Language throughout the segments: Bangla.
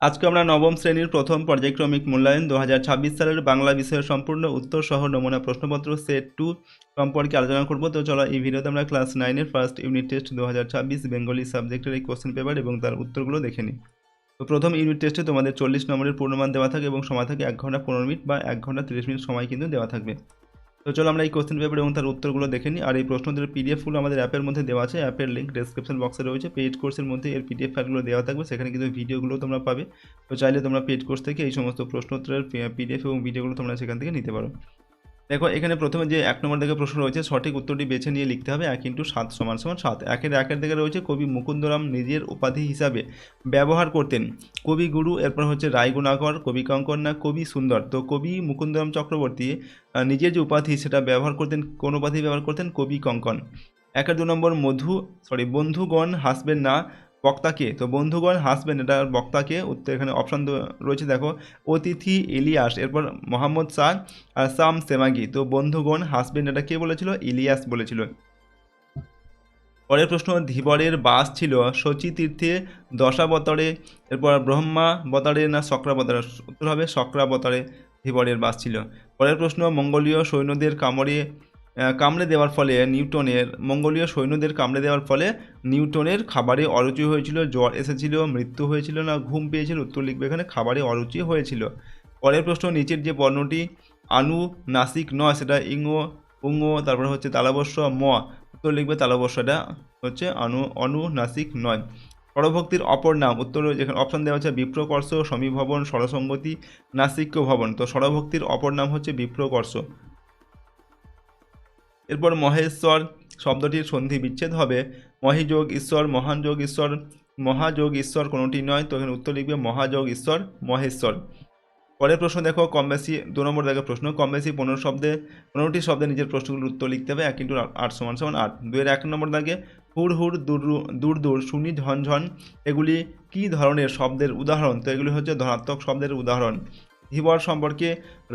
আজকে আমরা নবম শ্রেণীর প্রথম পর্যায়ক্রমিক মূল্যায়ন 2026 সালের বাংলা বিষয়ের সম্পূর্ণ উত্তর সহ নমুনা প্রশ্নপত্র সেট 2 সম্পর্কে আলোচনা করব। তো চলো এই ভিডিওতে আমরা ক্লাস 9-এর ফার্স্ট ইউনিট টেস্ট 2026 বেঙ্গলি সাবজেক্টের এই কোশ্চেন পেপার এবং তার উত্তরগুলো দেখে নিই। তো প্রথম ইউনিট টেস্টে তোমাদের 40 নম্বরের পূর্ণমান দেওয়া থাকে এবং সময় থাকে 1 ঘন্টা 15 মিনিট বা 1 ঘন্টা 30 মিনিট সময় কিন্তু দেওয়া থাকবে। তো চলো আমরা এই কোশ্চেন পেপার এবং তার উত্তরগুলো দেখে নিই। আর এই প্রশ্নদের পিডিএফগুলো আমাদের অ্যাপের মধ্যে দেওয়া আছে, অ্যাপের লিঙ্ক ডেসক্রিপশন বক্সে রয়েছে। পেইড কোর্সের মধ্যে এর পিডিএফ ফাইলগুলো দেওয়া থাকবে, সেখানে কিন্তু ভিডিওগুলো তোমরা পাবে। তো চাইলে তোমরা পেইড কোর্স থেকে এই সমস্ত প্রশ্নোত্তরের পিডিএফ এবং ভিডিওগুলো তোমরা সেখান থেকে নিতে পারো। দেখো এখানে প্রথমে যে 1 নম্বর দিকে প্রশ্ন রয়েছে, সঠিক উত্তরটি বেছে নিয়ে লিখতে হবে 1 × 7 = 7। একের দিকে রয়েছে কবি মুকুন্দরাম নিজের উপাধি হিসাবে ব্যবহার করতেন কবিগুরু, এরপর হচ্ছে রায়গুণাকর, কবি কঙ্কন না কবি সুন্দর। তো কবি মুকুন্দরাম চক্রবর্তী নিজের যে উপাধি সেটা ব্যবহার করতেন, কোন উপাধি ব্যবহার করতেন? কবি কঙ্কন। 2 নম্বর বন্ধুগণ হাসবেন না বক্তাকে। তো বন্ধুগণ হাসবেন, এটা বক্তাকে। উত্তর এখানে অপশান রয়েছে, দেখো অতিথি ইলিয়াস, এরপর মোহাম্মদ শাহ আর সাম সেমাগি। তো বন্ধুগণ হাসবেন এটা কে বলেছিল? ইলিয়াস বলেছিল। পরের প্রশ্ন, ধীবরের বাস ছিল শচীতীর্থে দশাবতারে, এরপর ব্রহ্মাবতারে না শক্রাবতারে? উত্তর হবে শক্রাবতারে ধীবরের বাস ছিল। পরের প্রশ্ন, মঙ্গোলীয় সৈন্যদের কামড়ে দেওয়ার ফলে নিউটনের খাবারে অরুচি হয়েছিল, জ্বর এসেছিল, মৃত্যু হয়েছিল না ঘুম পেয়েছিল? উত্তর লিখবে এখানে খাবারে অরুচি হয়েছিল। পরের প্রশ্ন, নিচের যে বর্ণটি আনুনাসিক নয় সেটা উঙ্গ, তারপরে হচ্ছে তালবস্য ম। উত্তর লিখবে তালবস্য, এটা হচ্ছে অনুনাসিক নয়। পরভক্তির অপর নাম, উত্তর যেখানে অপশান দেওয়া হচ্ছে বিপ্রকর্ষ, সমীভবন, সরসঙ্গতি, নাসিক্য ভবন। তো সরভক্তির অপর নাম হচ্ছে বিপ্রকর্ষ। এরপর মহেশ্বর শব্দটির সন্ধি বিচ্ছেদ হবে মহিযোগ ঈশ্বর, মহাযোগ ঈশ্বর কোনোটি নয়। তো এখানে উত্তর লিখবে মহাযোগ ঈশ্বর, মহেশ্বর। পরের প্রশ্ন দেখো, কম বেশি 2 নম্বর দেখো প্রশ্ন, কম বেশি 15টি শব্দে নিজের প্রশ্নগুলোর উত্তর লিখতে হবে। 1 × 8 = 8। 2-এর 1 নম্বর দাগে হুড় হুড় দূর দূর শুনি ঝনঝন, এগুলি কি ধরনের শব্দের উদাহরণ? তো এগুলি হচ্ছে ধনাত্মক শব্দের উদাহরণ। ধীবর সম্পর্কে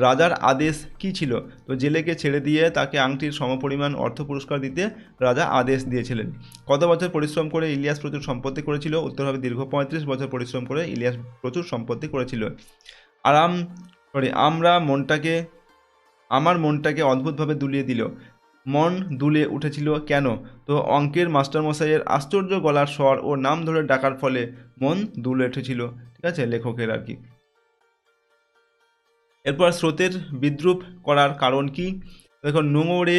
রাজার আদেশ কি ছিল? তো জেলেকে ছেড়ে দিয়ে তাকে আংটির সমপরিমাণ অর্থ পুরস্কার দিতে রাজা আদেশ দিয়েছিলেন। কত বছর পরিশ্রম করে ইলিয়াস প্রচুর সম্পত্তি করেছিল? উত্তর হবে দীর্ঘ 35 বছর পরিশ্রম করে ইলিয়াস প্রচুর সম্পত্তি করেছিল। আমার মনটাকে অদ্ভুতভাবে দুলিয়ে দিল। মন দুলে উঠেছিল কেন? তো অঙ্কের মাস্টারমশাইয়ের আশ্চর্য গলার স্বর ও নাম ধরে ডাকার ফলে মন দুলে উঠেছিল। ঠিক আছে, লেখকের আর কি। এরপর স্রোতের বিদ্রুপ করার কারণ কি? দেখো, নোঙরে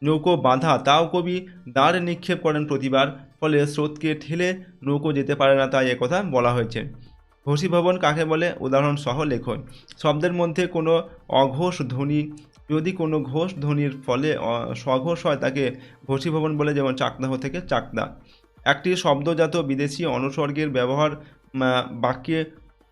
নৌকো বাঁধা, তাও কবি দাঁড় নিক্ষেপ করেন প্রতিবার, ফলে স্রোতকে ঠেলে নৌকো যেতে পারে না, তাই একথা বলা হয়েছে। ঘোষীভবন কাকে বলে? উদাহরণ সহ লেখো। শব্দের মধ্যে কোনো অঘোষ ধ্বনি, যদি কোনো ঘোষ ধ্বনির ফলে স্বঘোষ হয় তাকে ঘোষীভবন বলে, যেমন চাকদাহ থেকে চাকদা। একটি শব্দজাত বিদেশি অনুস্বর্গের ব্যবহার বাক্যে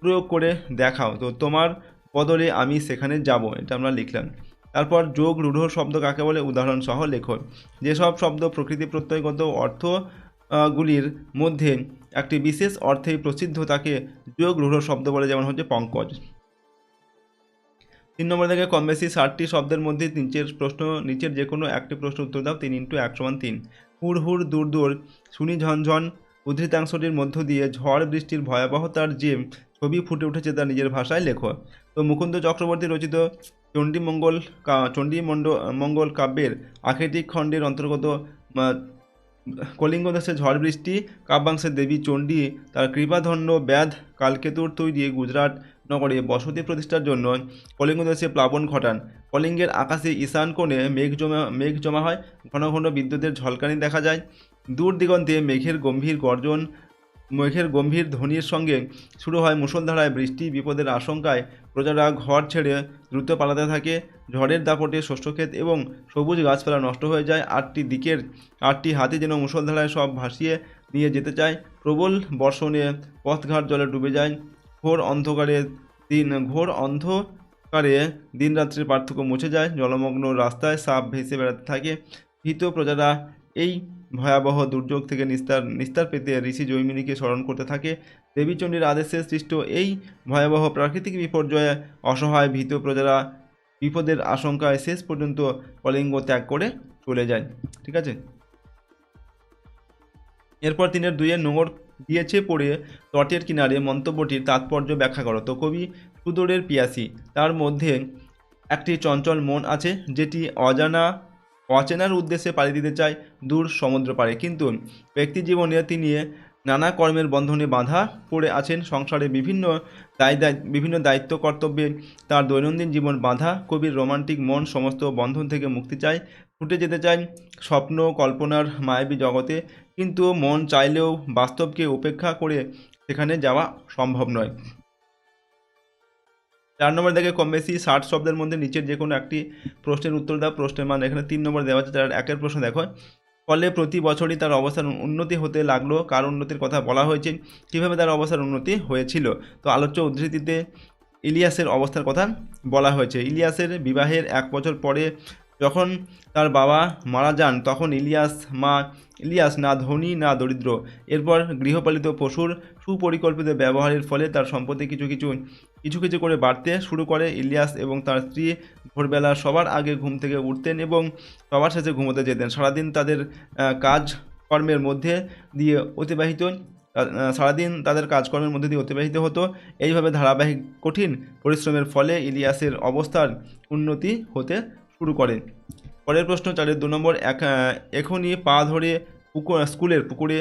প্রয়োগ করে দেখাও। তো তোমার বদলে আমি সেখানে যাব, এটা আমরা লিখলাম। তারপর যোগ রূঢ় শব্দ কাকে বলে? উদাহরণ সহ লেখো। যেসব শব্দ প্রকৃতি প্রত্যয়গত অর্থগুলির মধ্যে একটি বিশেষ অর্থেই প্রসিদ্ধ তাকে যোগ রূঢ় শব্দ বলে, যেমন হচ্ছে পঙ্কজ। 3 নম্বর থেকে কম বেশি 60টি শব্দের মধ্যে নিচের যে কোনো একটি প্রশ্ন উত্তর দাও। 3 × 1 = 3। হুড় হুড় দূর দূর শুনি ঝনঝন উদ্ধৃতাংশটির মধ্য দিয়ে ঝড় বৃষ্টির ভয়াবহতার যে ছবি ফুটে উঠেছে তা নিজের ভাষায় লেখো। তো মুকুন্দ চক্রবর্তী রচিত চণ্ডীমঙ্গল কাব্যের আখেটিক খণ্ডের অন্তর্গত কলিঙ্গ দেশে ঝড় বৃষ্টি কাব্যাংশে দেবী চণ্ডী তার কৃপাধন্য ব্যাধ কালকেতুর তৈরি গুজরাট নগরে বসতি প্রতিষ্ঠার জন্য কলিঙ্গ দেশে প্লাবন ঘটান। কলিঙ্গের আকাশে ঈশান কোণে মেঘ জমা হয়, ঘন ঘন বিদ্যুতের ঝলকানি দেখা যায়। দূর দিগন্তে মেঘের গম্ভীর ধ্বনির সঙ্গে শুরু হয় মুষলধারায় বৃষ্টি। বিপদের আশঙ্কায় প্রজারা ঘর ছেড়ে দ্রুত পালাতে থাকে। ঝড়ের দাপটে শস্যক্ষেত এবং সবুজ গাছপালা নষ্ট হয়ে যায়। 8টি হাতি যেন মুষলধারায় সব ভাসিয়ে নিয়ে যেতে চায়। প্রবল বর্ষণে পথঘাট জলে ডুবে যায়। ঘোর অন্ধকারে দিনরাত্রির পার্থক্য মুছে যায়। জলমগ্ন রাস্তায় সাপ ভেসে বেড়াতে থাকে। ভীত প্রজারা এই ভয়াবহ দুর্যোগ থেকে নিস্তার পেতে ঋষি জৈমিনীকে স্মরণ করতে থাকে। দেবীচণ্ডীর আদেশে সৃষ্ট এই ভয়াবহ প্রাকৃতিক বিপর্যয়ে অসহায় ভীত প্রজারা বিপদের আশঙ্কায় শেষ পর্যন্ত কলিঙ্গ ত্যাগ করে চলে যায়। ঠিক আছে। এরপর 3-এর 2-এ দিয়েছে পড়ে তটের কিনারে মন্তব্যটির তাৎপর্য ব্যাখ্যা করো। তো কবি সুদূরের পিয়াসী, তার মধ্যে একটি চঞ্চল মন আছে যেটি অচেনার উদ্দেশ্যে পাড়ি দিতে চায় দূর সমুদ্র পাড়ে, কিন্তু ব্যক্তি জীবনে তিনি নানা কর্মের বন্ধনে বাঁধা পড়ে আছেন। সংসারে বিভিন্ন দায়িত্ব কর্তব্যে তার দৈনন্দিন জীবন বাঁধা। কবির রোমান্টিক মন সমস্ত বন্ধন থেকে মুক্তি চায়, ছুটে যেতে চায় স্বপ্ন কল্পনার মায়াবী জগতে, কিন্তু মন চাইলেও বাস্তবকে উপেক্ষা করে সেখানে যাওয়া সম্ভব নয়। 4 নম্বর দেখে কম বেশি 60 শব্দের মধ্যে নিচের যে কোনো একটি প্রশ্নের উত্তর দাও। প্রশ্নের মান এখানে 3 নম্বর দেওয়া আছে। তার একের প্রশ্ন দেখো, ফলে প্রতি বছরই তার অবস্থার উন্নতি হতে লাগলো। কার উন্নতির কথা বলা হয়েছে? কীভাবে তার অবস্থার উন্নতি হয়েছিল? তো আলোচ্য উদ্ধৃতিতে ইলিয়াসের অবস্থার কথা বলা হয়েছে। ইলিয়াসের বিবাহের 1 বছর পরে যখন তার বাবা মারা যান, তখন ইলিয়াস না ধনী না দরিদ্র। এরপর গৃহপালিত পশুর সুপরিকল্পিত ব্যবহারের ফলে তার সম্পত্তি কিছু করে বাড়তে শুরু করে। ইলিয়াস এবং তার স্ত্রী ভোরবেলা সবার আগে ঘুম থেকে উঠতেন এবং সবার শেষে ঘুমোতে যেতেন। সারাদিন তাদের কাজকর্মের মধ্যে দিয়ে অতিবাহিত হতো। এইভাবে ধারাবাহিক কঠিন পরিশ্রমের ফলে ইলিয়াসের অবস্থার উন্নতি হতে শুরু করে। পরের প্রশ্ন 4-এর 2 নম্বর, এখনই পা ধরে স্কুলের পুকুরে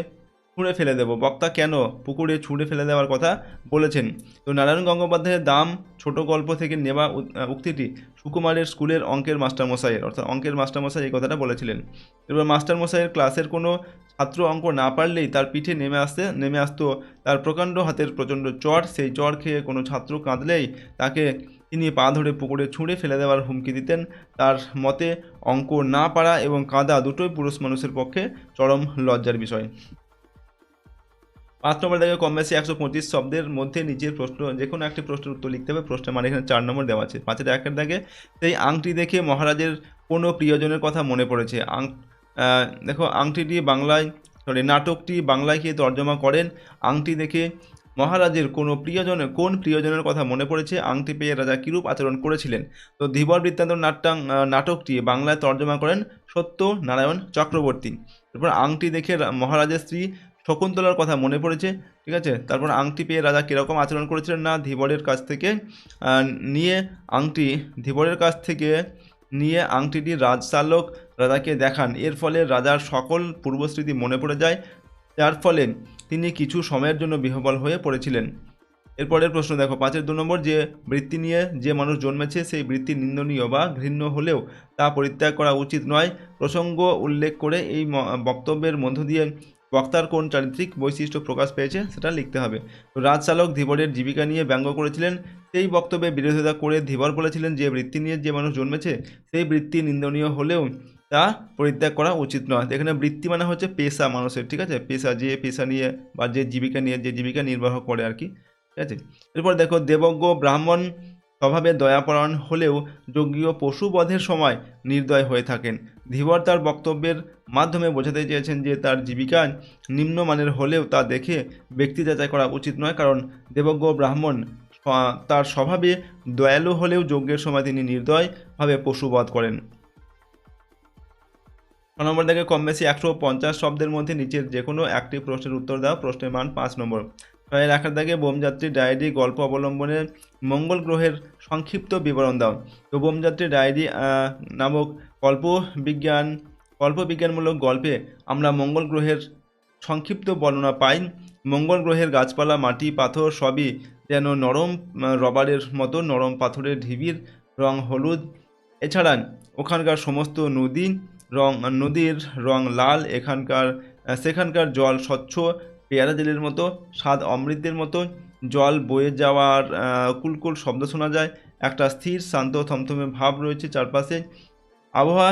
ছুঁড়ে ফেলে দেব। বক্তা কেন পুকুরে ছুঁড়ে ফেলে দেওয়ার কথা বলেছেন? তো নারায়ণ গঙ্গোপাধ্যায়ের দাম ছোট গল্প থেকে নেওয়া উক্তিটি সুকুমারের স্কুলের অঙ্কের মাস্টারমশাইয়ের, অর্থাৎ অঙ্কের মাস্টারমশাই এই কথাটা বলেছিলেন। এবার মাস্টারমশাইয়ের ক্লাসের কোনো ছাত্র অঙ্ক না পারলেই তার পিঠে নেমে আসতো তার প্রকাণ্ড হাতের প্রচণ্ড চড়। সেই চড় খেয়ে কোনো ছাত্র কাঁদলেই তাকে তিনি পা ধরে পুকুরে ছুঁড়ে ফেলে দেওয়ার হুমকি দিতেন। তার মতে অঙ্ক না পারা এবং কাঁদা দুটোই পুরুষ মানুষের পক্ষে চরম লজ্জার বিষয়। 5 নম্বর দেখে কম বেশি 125 শব্দের মধ্যে নিচের প্রশ্ন যে কোনো একটি প্রশ্নের উত্তর লিখতে হবে। প্রশ্নের মানে এখানে 4 নম্বর দেওয়া আছে। 5-এর 1-এর দাগে, সেই আংটি দেখে মহারাজের কোনো প্রিয়জনের কথা মনে পড়েছে। দেখো নাটকটি বাংলায় কে তর্জমা করেন? আংটি দেখে মহারাজের কোন প্রিয়জনের কথা মনে পড়েছে? আংটি পেয়ে রাজা কিরূপ আচরণ করেছিলেন? তো ধীবর বৃত্তান্ত নাটকটি বাংলায় তর্জমা করেন সত্যনারায়ণ চক্রবর্তী। তারপর আংটি দেখে মহারাজের স্ত্রী শকুন্তলার কথা মনে পড়েছে, ঠিক আছে। তারপর আংটি পেয়ে রাজা কীরকম আচরণ করেছিলেন? না, ধীবরের কাছ থেকে নিয়ে আংটিটি রাজশালক রাজাকে দেখান। এর ফলে রাজার সকল পূর্বস্মৃতি মনে পড়ে যায়, যার ফলে তিনি কিছু সময়ের জন্য বিহ্বল হয়ে পড়েছিলেন। এরপরের প্রশ্ন দেখো 5-এর 2 নম্বর, যে বৃত্তি নিয়ে যে মানুষ জন্মেছে সেই বৃত্তি নিন্দনীয় বা ঘৃণ্য হলেও তা পরিত্যাগ করা উচিত নয়। প্রসঙ্গ উল্লেখ করে এই বক্তব্যের মধ্য দিয়ে বক্তার কোন চারিত্রিক বৈশিষ্ট্য প্রকাশ পেয়েছে সেটা লিখতে হবে। তো রাজশালক ধীবরের জীবিকা নিয়ে ব্যঙ্গ করেছিলেন। সেই বক্তব্যে বিরোধিতা করে ধীবর বলেছিলেন যে বৃত্তি নিয়ে যে মানুষ জন্মেছে সেই বৃত্তি নিন্দনীয় হলেও তা পরিত্যাগ করা উচিত নয়। এখানে বৃত্তি মানে হচ্ছে পেশা মানুষের, ঠিক আছে, যে পেশা নিয়ে বা যে জীবিকা নির্বাহ করে আর কি, ঠিক আছে। এরপর দেখো, দেবজ্ঞ ব্রাহ্মণ স্বভাবে দয়াপরায়ণ হলেও যজ্ঞীয় পশুবধের সময় নির্দয় হয়ে থাকেন। ধীবর তার বক্তব্যের মাধ্যমে বোঝাতে চেয়েছেন যে তার জীবিকা নিম্নমানের হলেও তা দেখে ব্যক্তি যাচাই করা উচিত নয়, কারণ দেবজ্ঞ ব্রাহ্মণ তার স্বভাবে দয়ালু হলেও যজ্ঞের সময় তিনি নির্দয়ভাবে পশুবধ করেন। 6 নম্বর থেকে কম বেশি 150 শব্দের মধ্যে নিচের যে কোনো একটি প্রশ্নের উত্তর দাও। প্রশ্নের মান 5 নম্বর। 6-এর 1-এর দাগে বোমযাত্রী ডায়েরি গল্প অবলম্বনে মঙ্গল গ্রহের সংক্ষিপ্ত বিবরণ দাও। তো বোমযাত্রী ডায়েরি নামক কল্পবিজ্ঞানমূলক গল্পে আমরা মঙ্গল গ্রহের সংক্ষিপ্ত বর্ণনা পাই। মঙ্গল গ্রহের গাছপালা, মাটি, পাথর সবই যেন নরম রবারের মতো। নরম পাথরের ঢিবির রং হলুদ। এছাড়া ওখানকার সমস্ত নদীর রং লাল। সেখানকার জল স্বচ্ছ পেয়ারা জলের মতো, স্বাদ অমৃতের মতো। জল বয়ে যাওয়ার কুলকুল শব্দ শোনা যায়। একটা স্থির শান্ত থমথমে ভাব রয়েছে চারপাশে। আবহাওয়া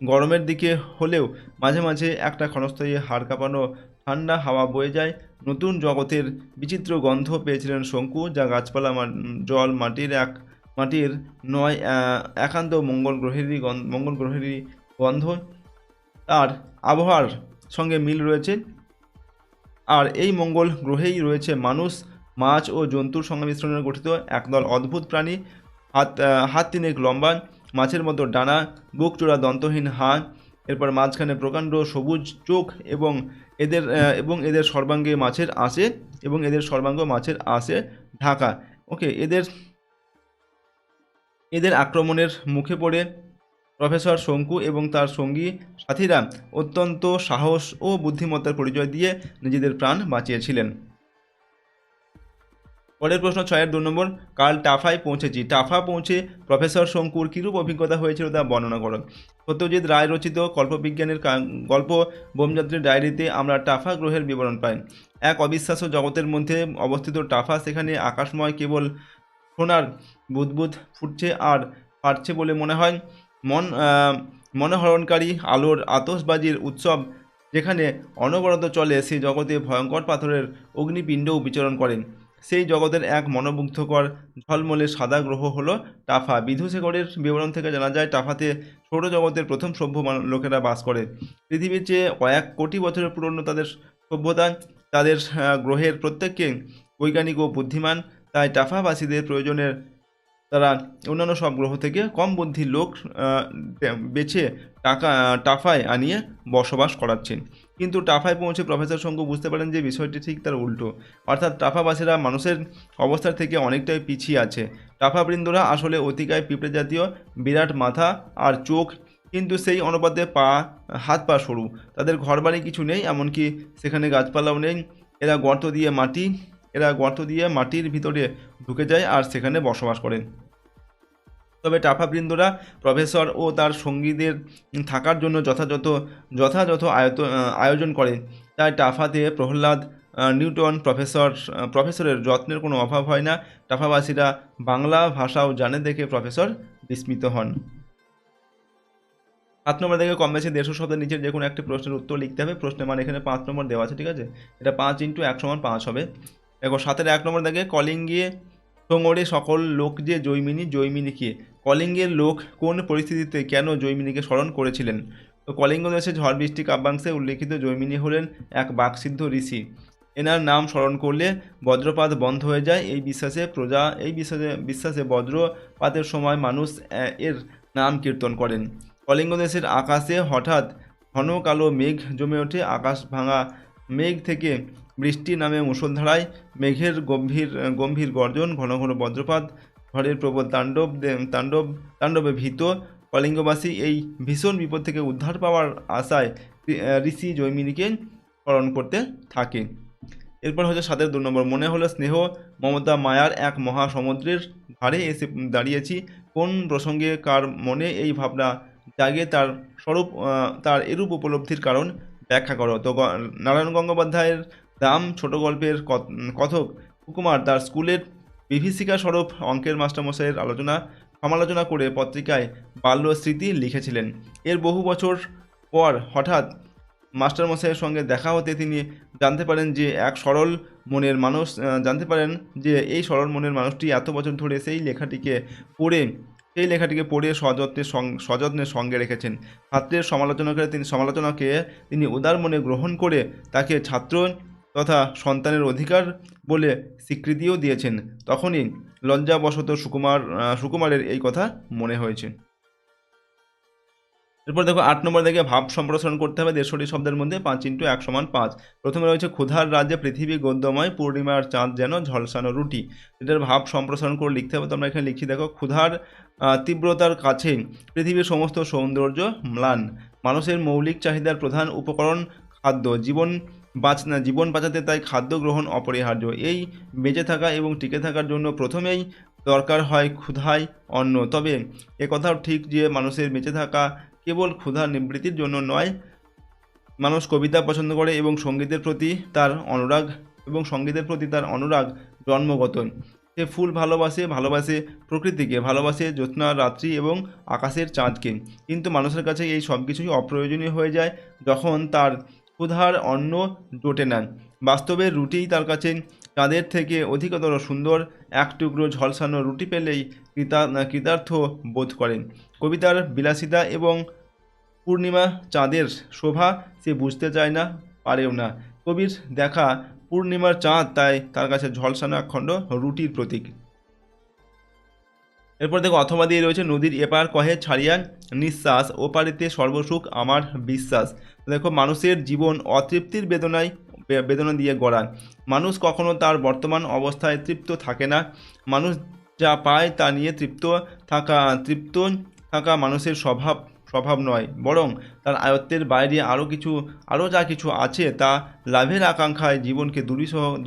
গরমের দিকে হলেও মাঝে মাঝে একটা ক্ষণস্থায়ী হাড় কাঁপানো ঠান্ডা হাওয়া বয়ে যায়। নতুন জগতের বিচিত্র গন্ধ পেয়েছিলেন শঙ্কু, যা গাছপালা, জল, মাটির নয়, একান্ত মঙ্গল গ্রহেরই গন্ধ। তার আবহাওয়ার সঙ্গে মিল রয়েছে। আর এই মঙ্গল গ্রহেই রয়েছে মানুষ, মাছ ও জন্তুর সংমিশ্রণে গঠিত একদল অদ্ভুত প্রাণী। হাত 3 লম্বা, মাছের মতো ডানা, বুক চূড়া দন্তহীন হাড়। এরপর মাঝখানে প্রকাণ্ড সবুজ চোখ এবং এবং এদের সর্বাঙ্গে মাছের আঁশে ঢাকা। ওকে, এদের আক্রমণের মুখে পড়ে প্রফেসর শঙ্কু এবং তার সঙ্গী সাথীরা অত্যন্ত সাহস ও বুদ্ধিমত্তার পরিচয় দিয়ে নিজেদের প্রাণ বাঁচিয়েছিলেন। পরের প্রশ্ন 6-এর 2 নম্বর, কাল টাফায় পৌঁছেছি। টাফা পৌঁছে প্রফেসর শঙ্কুর কীরূপ অভিজ্ঞতা হয়েছিল তা বর্ণনা করো। সত্যজিৎ রায় রচিত কল্পবিজ্ঞানের গল্প বোমযাত্রীর ডায়েরিতে আমরা টাফা গ্রহের বিবরণ পাই। এক অবিশ্বাস্য জগতের মধ্যে অবস্থিত টাফা, সেখানে আকাশময় কেবল সোনার বুদবুদ ফুটছে আর ফাটছে বলে মনে হয়। মনোহরণকারী আলোর আতশবাজির উৎসব যেখানে অনবরত চলে, সেই জগতে ভয়ঙ্কর পাথরের অগ্নিপিণ্ডও বিচরণ করেন। সেই জগতের এক মনোমুগ্ধকর ঝলমলে সাদা গ্রহ হলো টাফা। বিধুশেখরের বিবরণ থেকে জানা যায় টাফাতে সৌরজগতের প্রথম সভ্য লোকেরা বাস করে। পৃথিবীর চেয়ে কয়েক কোটি বছরের পুরনো তাদের সভ্যতা, তাদের গ্রহের প্রত্যেককে বৈজ্ঞানিক ও বুদ্ধিমান। তাই টাফাবাসীদের প্রয়োজনের তারা অন্যান্য সব গ্রহ থেকে কম বুদ্ধির লোক বেছে টাফায় আনিয়ে বসবাস করাচ্ছেন। কিন্তু টাফায় পৌঁছে প্রফেসর শঙ্কু বুঝতে পারেন যে বিষয়টি ঠিক তার উল্টো, অর্থাৎ টাফাবাসীরা মানুষের অবস্থার থেকে অনেকটাই পিছিয়ে আছে। টাফাবৃন্দরা আসলে অতিকায় পিঁপড়ে জাতীয়, বিরাট মাথা আর চোখ, কিন্তু সেই অনুপাতে হাত পা সরু। তাদের ঘরবাড়ি কিছু নেই, এমনকি সেখানে গাছপালাও নেই। এরা গর্ত দিয়ে মাটির ভিতরে ঢুকে যায় আর সেখানে বসবাস করে। তবে টাফাবৃন্দরা প্রফেসর ও তার সঙ্গীদের থাকার জন্য যথাযথ আয়োজন করে। তাই টাফাতে প্রহ্লাদ, নিউটন, প্রফেসরের যত্নের কোনো অভাব হয় না। টাফাবাসীরা বাংলা ভাষাও জানে দেখে প্রফেসর বিস্মিত হন। 7 নম্বর থেকে কম বেশি 150 শব্দের নিচের যে কোনো একটি প্রশ্নের উত্তর লিখতে হবে। প্রশ্নের মান এখানে 5 নম্বর দেওয়া আছে, ঠিক আছে। এটা 5 × 1 = 5 হবে। দেখো 7-এর 1 নম্বর থেকে কলিঙ্গে টোঙরে সকল লোক যে জৈমিনীকে। কলিঙ্গের লোক কোন পরিস্থিতিতে কেন জৈমিনীকে স্মরণ করেছিলেন? তো কলিঙ্গ দেশে ঝড় বৃষ্টি কাব্যাংশে উল্লেখিত জৈমিনী হলেন এক বাকসিদ্ধ ঋষি। এনার নাম স্মরণ করলে বজ্রপাত বন্ধ হয়ে যায়। এই বিশ্বাসে বজ্রপাতের সময় মানুষ এর নাম কীর্তন করেন। কলিঙ্গ দেশের আকাশে হঠাৎ ঘন কালো মেঘ জমে ওঠে। আকাশ ভাঙা মেঘ থেকে বৃষ্টি নামে মুষলধারায়। মেঘের গম্ভীর গর্জন, ঘন ঘন বজ্রপাত, ঝড়ের প্রবল তাণ্ডবে ভীত কলিঙ্গবাসী এই ভীষণ বিপদ থেকে উদ্ধার পাওয়ার আশায় ঋষি জৈমিনীকে স্মরণ করতে থাকে। এরপর হচ্ছে 7-এর 2 নম্বর, মনে হলো স্নেহ মমতা মায়ার এক মহাসমুদ্রের ধারে এসে দাঁড়িয়েছি। কোন প্রসঙ্গে কার মনে এই ভাবনা জাগে, তার এরূপ উপলব্ধির কারণ ব্যাখ্যা করো। তো নারায়ণ গঙ্গোপাধ্যায়ের দাম ছোট গল্পের কথক সুকুমার তার স্কুলের বিভীষিকা স্বরূপ অঙ্কের মাস্টারমশাইয়ের সমালোচনা করে পত্রিকায় বাল্য স্মৃতি লিখেছিলেন। এর বহু বছর পর হঠাৎ মাস্টারমশাইয়ের সঙ্গে দেখা হতে তিনি জানতে পারেন যে এই সরল মনের মানুষটি এত বছর ধরে সেই লেখাটিকে পড়ে সযত্নে সঙ্গে রেখেছেন। ছাত্রের সমালোচনাকে তিনি উদার মনে গ্রহণ করে তাকে ছাত্র তথা সন্তানের অধিকার বলে স্বীকৃতিও দিয়েছেন। তখনই লজ্জাবশত সুকুমারের এই কথা মনে হয়েছে। এরপর দেখো 8 নম্বর থেকে ভাব সম্প্রসারণ করতে হবে 150 শব্দের মধ্যে। 5 × 1 = 5। প্রথমে রয়েছে ক্ষুধার রাজ্যে পৃথিবী গদ্যময়, পূর্ণিমার চাঁদ যেন ঝলসানো রুটি। এটার ভাব সম্প্রসারণ করে লিখতে হবে। তোমরা এখানে লিখি দেখো, ক্ষুধার তীব্রতার কাছে পৃথিবীর সমস্ত সৌন্দর্য ম্লান। মানুষের মৌলিক চাহিদার প্রধান উপকরণ খাদ্য। জীবন বাঁচাতে তাই খাদ্য গ্রহণ অপরিহার্য। এই বেঁচে থাকা এবং টিকে থাকার জন্য প্রথমেই দরকার হয় ক্ষুধায় অন্ন। তবে একথাও ঠিক যে মানুষের বেঁচে থাকা কেবল ক্ষুধা নিবৃত্তির জন্য নয়। মানুষ কবিতা পছন্দ করে এবং সঙ্গীতের প্রতি তার অনুরাগ জন্মগত। সে ফুল ভালোবাসে প্রকৃতিকে, ভালোবাসে জ্যোৎস্না রাত্রি এবং আকাশের চাঁদকে। কিন্তু মানুষের কাছে এই সব কিছুই অপ্রয়োজনীয় হয়ে যায় যখন তার ক্ষুধার অন্ন জোটে না। বাস্তবে রুটিই তার কাছে চাঁদের থেকে অধিকতর সুন্দর। এক টুকরো ঝলসানো রুটি পেলেই কৃতার্থ বোধ করেন। কবিতার বিলাসিতা এবং পূর্ণিমা চাঁদের শোভা সে বুঝতে চায় না, পারেও না। কবির দেখা পূর্ণিমার চাঁদ তাই তার কাছে ঝলসানো একখণ্ড রুটির প্রতীক। এরপর দেখো অথবা দিয়ে রয়েছে নদীর এপার কহে ছাড়িয়া নিঃশ্বাস ওপারেতে সর্বসুখ আমার বিশ্বাস। দেখো মানুষের জীবন অতৃপ্তির বেদনা দিয়ে গড়া। মানুষ কখনো তার বর্তমান অবস্থায় তৃপ্ত থাকে না। মানুষ যা পায় তা নিয়ে তৃপ্ত থাকা মানুষের স্বভাব নয়, বরং তার আয়ত্তের বাইরে আরও যা কিছু আছে তা লাভের আকাঙ্ক্ষায় জীবনকে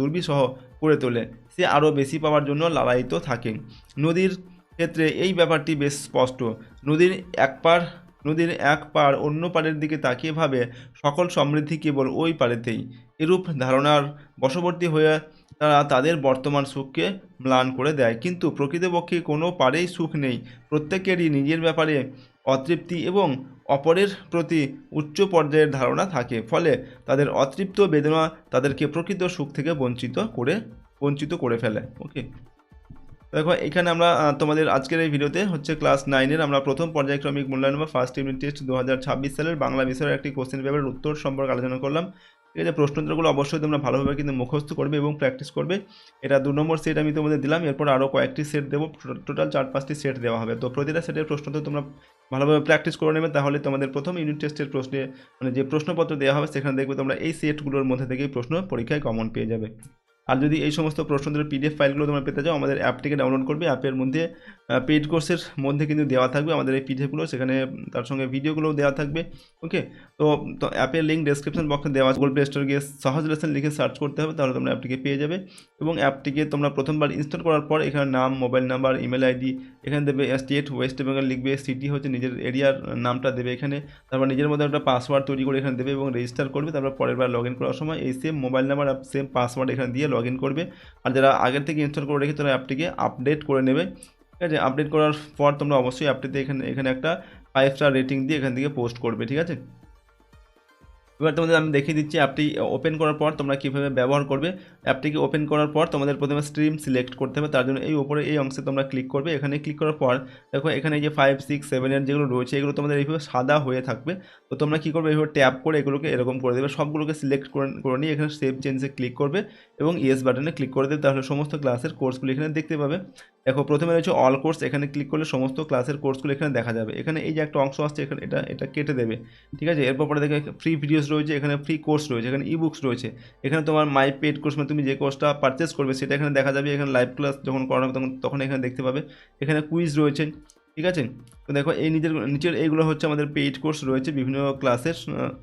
দুর্বিষহ করে তোলে। সে আরও বেশি পাওয়ার জন্য লালায়িত থাকে। নদীর ক্ষেত্রে এই ব্যাপারটি বেশ স্পষ্ট। নদীর নদীর এক পার অন্য পাড়ের দিকে তাকিয়ে ভাবে সকল সমৃদ্ধি কেবল ওই পাড়েতেই। এরূপ ধারণার বশবর্তী হয়ে তারা তাদের বর্তমান সুখকে ম্লান করে দেয়। কিন্তু প্রকৃতপক্ষে কোনো পারেই সুখ নেই। প্রত্যেকেরই নিজের ব্যাপারে অতৃপ্তি এবং অপরের প্রতি উচ্চ পর্যায়ের ধারণা থাকে। ফলে তাদের অতৃপ্ত বেদনা তাদেরকে প্রকৃত সুখ থেকে বঞ্চিত করে ফেলে। ওকে, দেখো এখানে আমরা তোমাদের আজকের এই ভিডিওতে হচ্ছে ক্লাস 9-এর আমরা প্রথম পর্যায়ক্রমিক মূল্যায়ন বা ফার্স্ট ইউনিট টেস্ট 2026 সালের বাংলা বিষয়ের একটি কোশ্চেন পেপারের উত্তর সম্পর্কে আলোচনা করলাম। ঠিক আছে, প্রশ্নোত্তরগুলো অবশ্যই তোমরা ভালোভাবে কিন্তু মুখস্থ করবে এবং প্র্যাকটিস করবে। এটা 2 নম্বর সেট আমি তোমাদের দিলাম, এরপর আরও কয়েকটি সেট দেবো, টোটাল 4-5টি সেট দেওয়া হবে। তো প্রতিটা সেটের প্রশ্নোত্তর তোমরা ভালোভাবে প্র্যাকটিস করে নেবে, তাহলে তোমাদের প্রথম ইউনিট টেস্টের প্রশ্নে মানে যে প্রশ্নপত্র দেওয়া হবে সেখানে দেখবে তোমরা এই সেটগুলোর মধ্যে থেকেই প্রশ্ন পরীক্ষায় কমন পেয়ে যাবে। আর যদি এই সমস্ত প্রশ্নোত্তরের পিডিএফ ফাইলগুলো তোমরা পেতে চাও, আমাদের অ্যাপটিকে ডাউনলোড করবে। অ্যাপের মধ্যে পেইড কোর্সের মধ্যে কিন্তু দেওয়া থাকবে আমাদের এই পিডিএফগুলো, সেখানে তার সঙ্গে ভিডিওগুলোও দেওয়া থাকবে। ওকে, তো অ্যাপের লিঙ্ক ডেসক্রিপশন বক্সে দেওয়া আছে। গুগল প্লে স্টোরে গিয়ে সহজ লেসন লিখে সার্চ করতে হবে, তাহলে তোমরা অ্যাপটিকে পেয়ে যাবে। এবং অ্যাপটিকে তোমরা প্রথমবার ইনস্টল করার পর এখানে নাম, মোবাইল নাম্বার, ইমেল আইডি এখানে দেবে। স্টেট ওয়েস্ট বেঙ্গল লিখবে, সিটি হচ্ছে নিজের এরিয়ার নামটা দেবে এখানে, তারপর নিজের মধ্যে একটা পাসওয়ার্ড তৈরি করে এখানে দেবে এবং রেজিস্টার করবে। তারপর পরের বার লগ ইন করার সময় এই সেম মোবাইল নাম্বার আর সেম পাসওয়ার্ড এখানে দিয়ে লগ ইন করবে। আর যারা আগের থেকে ইনস্টল করে রেখে তারা অ্যাপটিকে আপডেট করে নেবে। ঠিক আছে, আপডেট করার পর তোমরা অবশ্যই অ্যাপটিতে এখানে একটা 5 স্টার রেটিং দিয়ে এখান থেকে পোস্ট করবে। ঠিক আছে, এবার তোমাদের আমি দেখিয়ে দিচ্ছি অ্যাপটি ওপেন করার পর তোমরা কীভাবে ব্যবহার করবে। অ্যাপটিকে ওপেন করার পর তোমাদের প্রথমে স্ট্রিম সিলেক্ট করতে হবে। তার জন্য এই উপরে এই অংশে তোমরা ক্লিক করবে। এখানে ক্লিক করার পর দেখো এখানে এই যে 5, 6, 7 যেগুলো রয়েছে এগুলো তোমাদের এইভাবে সাদা হয়ে থাকবে। তো তোমরা কী করবে, এইভাবে ট্যাপ করে এগুলোকে এরকম করে দেবে, সবগুলোকে সিলেক্ট করে নিয়ে এখানে সেভ চেঞ্জে ক্লিক করবে এবং ইয়েস বাটনে ক্লিক করে দেবে। তাহলে সমস্ত ক্লাসের কোর্সগুলো এখানে দেখতে পাবে। দেখো প্রথমে রয়েছে অল কোর্স, এখানে ক্লিক করলে সমস্ত ক্লাসের কোর্সগুলো এখানে দেখা যাবে। এখানে এই যে একটা অংশ আসছে এখানে এটা কেটে দেবে। ঠিক আছে, এরপর পরে দেখো ফ্রি ভিডিওস রয়েছে, এখানে ফ্রি কোর্স রয়েছে, এখানে ইবুকস রয়েছে, এখানে তোমার মাই পেড কোর্স মানে তুমি যে কোর্সটা পারচেস করবে সেটা এখানে দেখা যাবে। এখানে লাইভ ক্লাস যখন করা হবে তখন এখানে দেখতে পাবে। এখানে কুইজ রয়েছে। ঠিক আছে, তো দেখো এই নিচের এইগুলো হচ্ছে আমাদের পেইড কোর্স রয়েছে বিভিন্ন ক্লাসের।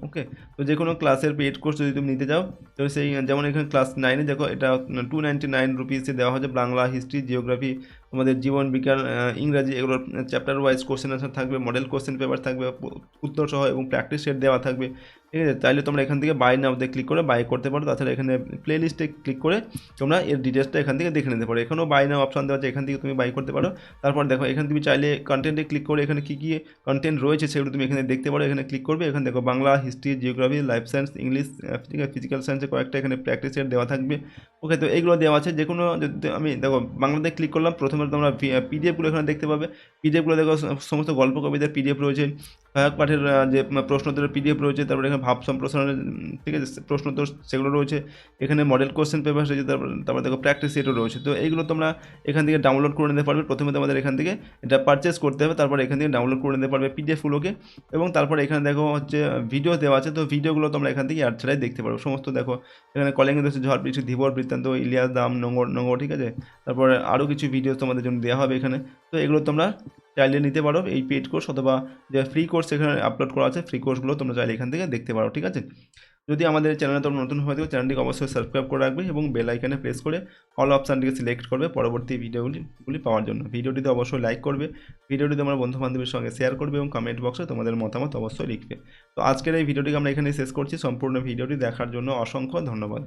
ওকে, তো যে কোনো ক্লাসের পেইড কোর্স যদি তুমি নিতে চাও তো সেই যেমন এখানে ক্লাস 9-এ দেখো এটা 299 রুপিসে দেওয়া হচ্ছে। বাংলা, হিস্ট্রি, জিওগ্রাফি, তোমাদের জীবন বিজ্ঞান, ইংরাজি এগুলোর চ্যাপ্টার ওয়াইজ কোশ্চেন আনসার থাকবে, মডেল কোশ্চেন পেপার থাকবে, উত্তর সহ এবং প্র্যাকটিস সেট দেওয়া থাকবে। ঠিক আছে, তাইলে তোমরা এখান থেকে বাই নাওতে ক্লিক করে বাই করতে পারো। তাছাড়া এখানে প্লে লিস্টে ক্লিক করে তোমরা এর ডিটেলসটা এখান থেকে দেখে নিতে পারো। এখানেও বাই নাও অপশান দেওয়া আছে, এখান থেকে তুমি বাই করতে পারো। তারপর দেখো এখানে তুমি চাইলে কন্টেন্টে ক্লিক করে এখানে কী কী কন্টেন্ট রয়েছে সেগুলো তুমি এখানে দেখতে পারো। এখানে ক্লিক করবে, এখানে দেখো Bangla, history, geography, life science, English, physical সায়েন্সে কয়েকটা এখানে প্র্যাকটিস সেট দেওয়া থাকবে। ওকে, তো এইগুলো দেওয়া আছে। যে কোনো আমি দেখো বাংলাতে ক্লিক করলাম, প্রথমে তোমরা পিডিএফগুলো এখানে দেখতে পাবে। পিডিএফগুলো দেখো সমস্ত গল্প কবিতার পিডিএফ রয়েছে, সহায়ক পাঠের যে প্রশ্নোত্তরের পিডিএফ রয়েছে, তারপরে এখানে ভাব সম্প্রসারণের ঠিক আছে প্রশ্নোত্তর সেগুলো রয়েছে। এখানে মডেল কোশ্চেন পেপার রয়েছে, তারপর দেখো প্র্যাকটিস সেটও রয়েছে। তো এইগুলো তোমরা এখান থেকে ডাউনলোড করে নিতে পারবে। প্রথমে তোমাদের এখান থেকে এটা পারচেস করতে হবে, তারপর এখান থেকে ডাউনলোড করে নিতে পারবে পিডিএফগুলোকে। এবং তারপরে এখানে দেখো হচ্ছে ভিডিও দেওয়া আছে, তো ভিডিওগুলো তোমরা এখান থেকে অ্যাড ছাড়াই দেখতে পারো সমস্ত। দেখো এখানে কলিঙ্গ দোষে ঝড় বৃষ্টি, ধীবর বৃত্তান্ত, ইলিয়াস দাম, নোংর ঠিক আছে, তারপরে আরও কিছু ভিডিও তোমাদের জন্য দেওয়া হবে এখানে। তো এগুলো তোমরা চাইলে নিতে পারো এই পেড কোর্স, অথবা যে ফ্রি কোর্স এখানে আপলোড করা আছে ফ্রি কোর্সগুলো তোমরা চাইলে এখান থেকে দেখতে পারো। ঠিক আছে, যদি আমাদের চ্যানেলে তোমরা নতুন হয়ে থাকো চ্যানেলটিকে অবশ্যই সাবস্ক্রাইব করে রাখবে এবং বেল আইকনে প্রেস করে অল অপশানটিকে সিলেক্ট করবে পরবর্তী ভিডিওগুলি পাওয়ার জন্য। ভিডিওটিতে অবশ্যই লাইক করবে, ভিডিওটি তোমার বন্ধু বান্ধবের সঙ্গে শেয়ার করবে এবং কমেন্ট বক্সে তোমাদের মতামত অবশ্যই লিখবে। তো আজকের এই ভিডিওটিকে আমরা এখানে শেষ করছি। সম্পূর্ণ ভিডিওটি দেখার জন্য অসংখ্য ধন্যবাদ।